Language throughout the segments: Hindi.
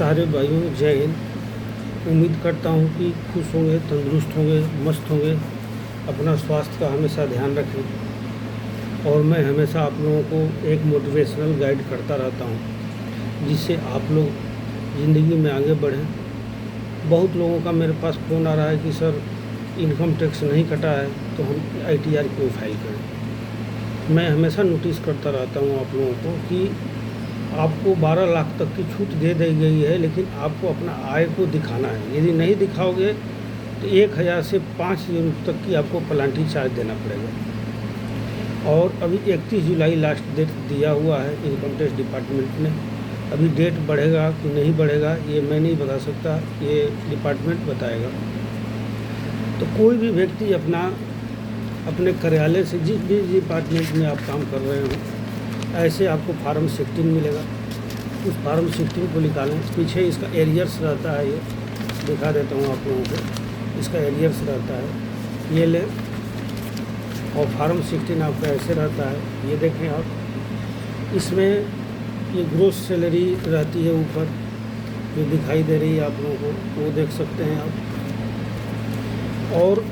सारे भाइयों जय हिंद। उम्मीद करता हूँ कि खुश होंगे, तंदुरुस्त होंगे, मस्त होंगे, अपना स्वास्थ्य का हमेशा ध्यान रखें। और मैं हमेशा आप लोगों को एक मोटिवेशनल गाइड करता रहता हूँ जिससे आप लोग ज़िंदगी में आगे बढ़ें। बहुत लोगों का मेरे पास फ़ोन आ रहा है कि सर इनकम टैक्स नहीं कटा है तो हम ITR क्यों फाइल करें। मैं हमेशा नोटिस करता रहता हूँ आप लोगों को कि आपको 12 लाख तक की छूट दे दी गई है, लेकिन आपको अपना आय को दिखाना है। यदि नहीं दिखाओगे तो 1000 से 5000 रुपये तक की आपको प्लांटी चार्ज देना पड़ेगा। और अभी 31 जुलाई लास्ट डेट दिया हुआ है इनकम टैक्स डिपार्टमेंट ने। अभी डेट बढ़ेगा कि नहीं बढ़ेगा ये मैं नहीं बता सकता, ये डिपार्टमेंट बताएगा। तो कोई भी व्यक्ति अपने कार्यालय से जिस भी डिपार्टमेंट में आप काम कर रहे हो, ऐसे आपको फार्म 16 मिलेगा। उस फार्म 16 को निकालें। पीछे इसका एरियर्स रहता है, ये दिखा देता हूँ आप लोगों को। इसका एरियर्स रहता है, ये लें। और फार्म 16 आपका ऐसे रहता है, ये देखें आप। इसमें ये ग्रोस सैलरी रहती है ऊपर जो दिखाई दे रही है आप लोगों को, वो देख सकते हैं आप। और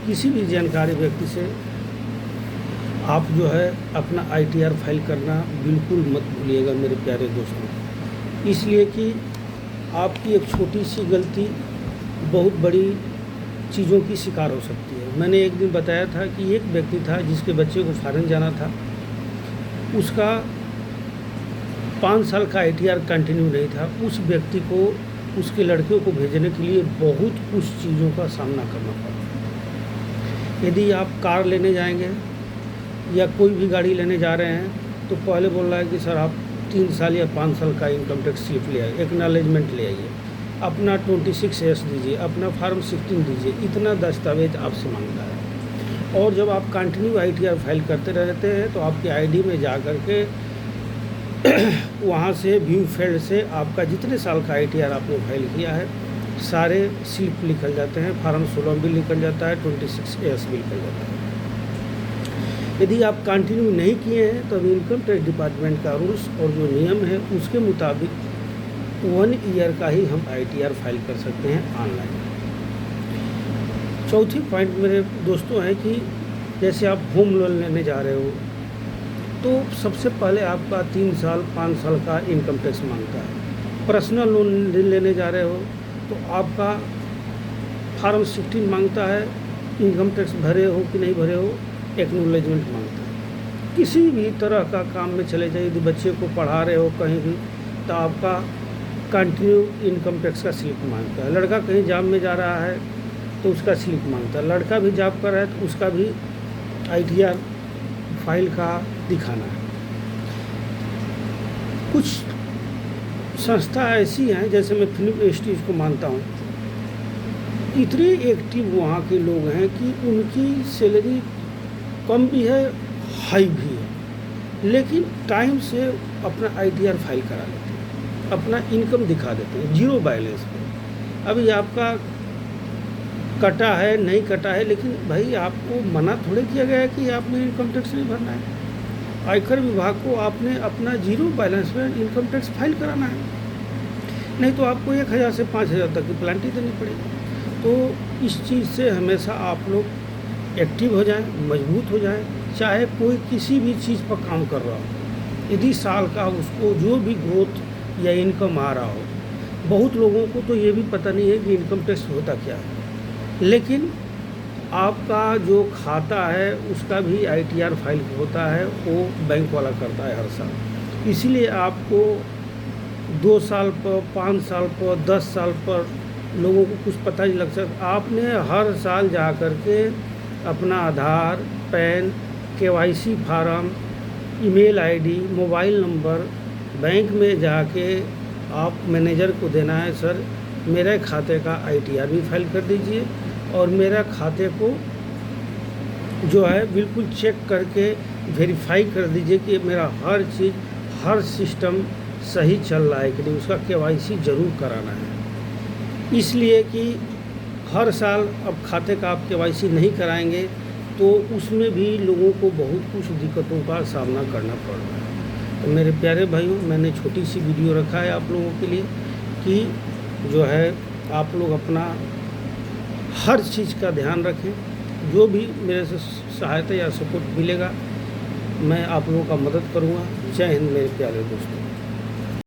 किसी भी जानकारी व्यक्ति से आप जो है अपना ITR फाइल करना बिल्कुल मत भूलिएगा मेरे प्यारे दोस्तों। इसलिए कि आपकी एक छोटी सी गलती बहुत बड़ी चीज़ों की शिकार हो सकती है। मैंने एक दिन बताया था कि एक व्यक्ति था जिसके बच्चे को फॉरेन जाना था। उसका 5 साल का ITR कंटिन्यू नहीं था। उस व्यक्ति को उसके लड़कियों को भेजने के लिए बहुत कुछ चीज़ों का सामना करना पड़ा। यदि आप कार लेने जाएंगे या कोई भी गाड़ी लेने जा रहे हैं तो पहले बोल रहा है कि सर आप 3 साल या 5 साल का इनकम टैक्स स्लिप ले आइए, एक्नॉलेजमेंट ले आइए, अपना 26S दीजिए, अपना फार्म 16 दीजिए। इतना दस्तावेज आपसे मांगता है। और जब आप कंटिन्यू ITR फाइल करते रहते हैं तो आपके ID में जा कर के वहाँ से व्यू फील्ड से आपका जितने साल का ITR आपने फाइल किया है सारे स्लिप निकल जाते हैं। फार्म 16 भी निकल जाता है, 26S भी निकल जाता है। यदि आप कंटिन्यू नहीं किए हैं तो अभी इनकम टैक्स डिपार्टमेंट का रूल्स और जो नियम है उसके मुताबिक 1 ईयर का ही हम ITR फाइल कर सकते हैं ऑनलाइन। चौथी पॉइंट मेरे दोस्तों है कि जैसे आप होम लोन लेने जा रहे हो तो सबसे पहले आपका 3 साल 5 साल का इनकम टैक्स मांगता है। पर्सनल लोन लेने जा रहे हो तो आपका फार्म 16 मांगता है, इनकम टैक्स भरे हो कि नहीं भरे हो, एक्नॉलेजमेंट मांगता है। किसी भी तरह का काम में चले जाइए, यदि बच्चे को पढ़ा रहे हो कहीं भी तो आपका कंटिन्यू इनकम टैक्स का स्लिप मांगता है। लड़का कहीं जॉब में जा रहा है तो उसका स्लिप मांगता है। लड़का भी जॉब कर रहा है तो उसका भी ITR फाइल का दिखाना है। कुछ संस्था ऐसी हैं, जैसे मैं फिल्म इंडस्ट्रीज को मानता हूँ, इतने एक्टिव वहाँ के लोग हैं कि उनकी सैलरी कम भी है, हाई भी है, लेकिन टाइम से अपना ITR फाइल करा लेते हैं, अपना इनकम दिखा देते हैं 0 बैलेंस पे। अभी आपका कटा है नहीं कटा है, लेकिन भाई आपको मना थोड़े किया गया है कि आपने इनकम टैक्स नहीं भरना है। आयकर विभाग को आपने अपना 0 बैलेंस में इनकम टैक्स फाइल कराना है, नहीं तो आपको 1000 से 5000 तक की प्लांटी देनी पड़ेगी। तो इस चीज़ से हमेशा आप लोग एक्टिव हो जाएं, मजबूत हो जाएं। चाहे कोई किसी भी चीज़ पर काम कर रहा हो, यदि साल का उसको जो भी ग्रोथ या इनकम आ रहा हो, बहुत लोगों को तो ये भी पता नहीं है कि इनकम टैक्स होता क्या है, लेकिन आपका जो खाता है उसका भी ITR फाइल होता है, वो बैंक वाला करता है हर साल। इसीलिए आपको 2 साल पर, 5 साल पर, 10 साल पर लोगों को कुछ पता नहीं लग सकता। आपने हर साल जा कर के अपना Aadhaar, PAN, KYC form, email ID, mobile number bank में जाके आप मैनेजर को देना है, सर मेरे खाते का ITR भी फाइल कर दीजिए और मेरा खाते को जो है बिल्कुल चेक करके वेरीफाई कर दीजिए कि मेरा हर चीज़, हर सिस्टम सही चल रहा है कि नहीं। उसका KYC ज़रूर कराना है। इसलिए कि हर साल अब खाते का आप KYC नहीं कराएंगे तो उसमें भी लोगों को बहुत कुछ दिक्कतों का सामना करना पड़ रहा है। तो मेरे प्यारे भाइयों, मैंने छोटी सी वीडियो रखा है आप लोगों के लिए कि जो है आप लोग अपना हर चीज़ का ध्यान रखें। जो भी मेरे से सहायता या सपोर्ट मिलेगा मैं आप लोगों का मदद करूँगा। जय हिंद मेरे प्यारे दोस्तों।